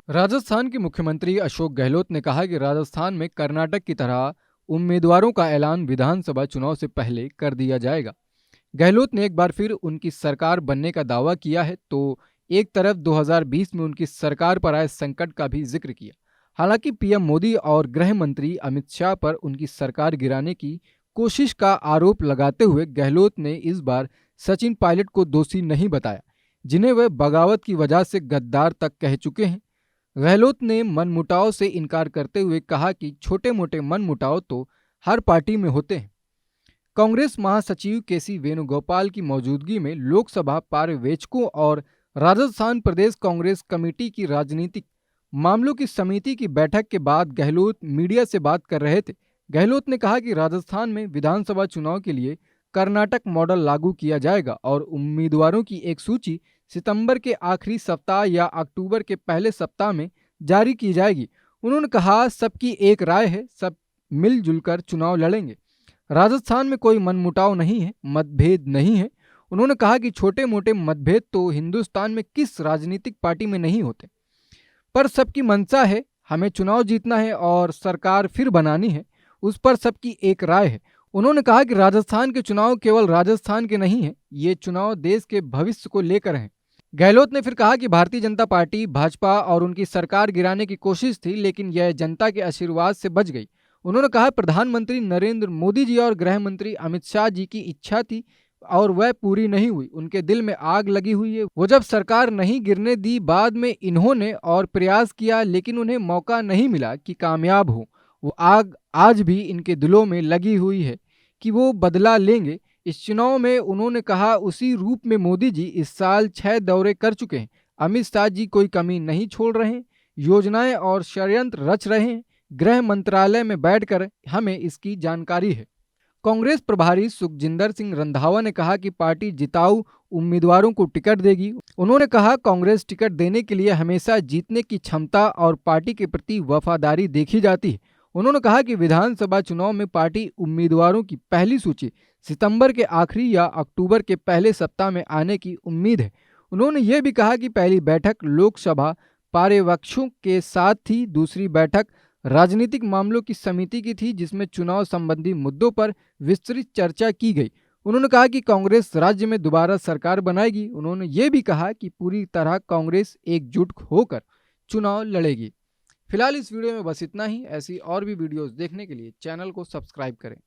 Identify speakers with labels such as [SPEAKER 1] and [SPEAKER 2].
[SPEAKER 1] राजस्थान के मुख्यमंत्री अशोक गहलोत ने कहा कि राजस्थान में कर्नाटक की तरह उम्मीदवारों का ऐलान विधानसभा चुनाव से पहले कर दिया जाएगा। गहलोत ने एक बार फिर उनकी सरकार बनने का दावा किया है तो एक तरफ 2020 में उनकी सरकार पर आए संकट का भी जिक्र किया। हालांकि पीएम मोदी और गृह मंत्री अमित शाह पर उनकी सरकार गिराने की कोशिश का आरोप लगाते हुए गहलोत ने इस बार सचिन पायलट को दोषी नहीं बताया, जिन्हें वह बगावत की वजह से गद्दार तक कह चुके हैं। गहलोत ने मनमुटाव से इनकार करते हुए कहा कि छोटे मोटे मनमुटाव तो हर पार्टी में होते हैं। कांग्रेस महासचिव केसी वेणुगोपाल की मौजूदगी में लोकसभा पर्यवेक्षकों और राजस्थान प्रदेश कांग्रेस कमेटी की राजनीतिक मामलों की समिति की बैठक के बाद गहलोत मीडिया से बात कर रहे थे। गहलोत ने कहा कि राजस्थान में विधानसभा चुनाव के लिए कर्नाटक मॉडल लागू किया जाएगा और उम्मीदवारों की एक सूची सितंबर के आखिरी सप्ताह या अक्टूबर के पहले सप्ताह में जारी की जाएगी। उन्होंने कहा, सबकी एक राय है, सब मिलजुल कर चुनाव लड़ेंगे। राजस्थान में कोई मनमुटाव नहीं है, मतभेद नहीं है। उन्होंने कहा कि छोटे मोटे मतभेद तो हिंदुस्तान में किस राजनीतिक पार्टी में नहीं होते, पर सबकी मंशा है, हमें चुनाव जीतना है और सरकार फिर बनानी है, उस पर सबकी एक राय है। उन्होंने कहा कि राजस्थान के चुनाव केवल राजस्थान के नहीं हैं, ये चुनाव देश के भविष्य को लेकर हैं। गहलोत ने फिर कहा कि भारतीय जनता पार्टी भाजपा और उनकी सरकार गिराने की कोशिश थी, लेकिन यह जनता के आशीर्वाद से बच गई। उन्होंने कहा, प्रधानमंत्री नरेंद्र मोदी जी और गृह मंत्री अमित शाह जी की इच्छा थी और वह पूरी नहीं हुई। उनके दिल में आग लगी हुई है। वो जब सरकार नहीं गिरने दी, बाद में इन्होंने और प्रयास किया, लेकिन उन्हें मौका नहीं मिला कि कामयाब हो। वो आग आज भी इनके दिलों में लगी हुई है कि वो बदला लेंगे। इस चुनाव में उन्होंने कहा, उसी रूप में मोदी जी इस साल 6 दौरे कर चुके हैं। अमित शाह जी कोई कमी नहीं छोड़ रहे हैं, योजनाएं और षड्यंत्र रच रहे हैं। गृह मंत्रालय में बैठकर हमें इसकी जानकारी है। कांग्रेस प्रभारी सुखजिंदर सिंह रंधावा ने कहा कि पार्टी जिताऊ उम्मीदवारों को टिकट देगी। उन्होंने कहा, कांग्रेस टिकट देने के लिए हमेशा जीतने की क्षमता और पार्टी के प्रति वफादारी देखी जाती है। उन्होंने कहा कि विधानसभा चुनाव में पार्टी उम्मीदवारों की पहली सूची सितंबर के आखिरी या अक्टूबर के पहले सप्ताह में आने की उम्मीद है। उन्होंने ये भी कहा कि पहली बैठक लोकसभा पर्यवेक्षकों के साथ थी, दूसरी बैठक राजनीतिक मामलों की समिति की थी, जिसमें चुनाव संबंधी मुद्दों पर विस्तृत चर्चा की गई। उन्होंने कहा कि कांग्रेस राज्य में दोबारा सरकार बनाएगी। उन्होंने ये भी कहा कि पूरी तरह कांग्रेस एकजुट होकर चुनाव लड़ेगी। फिलहाल इस वीडियो में बस इतना ही। ऐसी और भी वीडियोस देखने के लिए चैनल को सब्सक्राइब करें।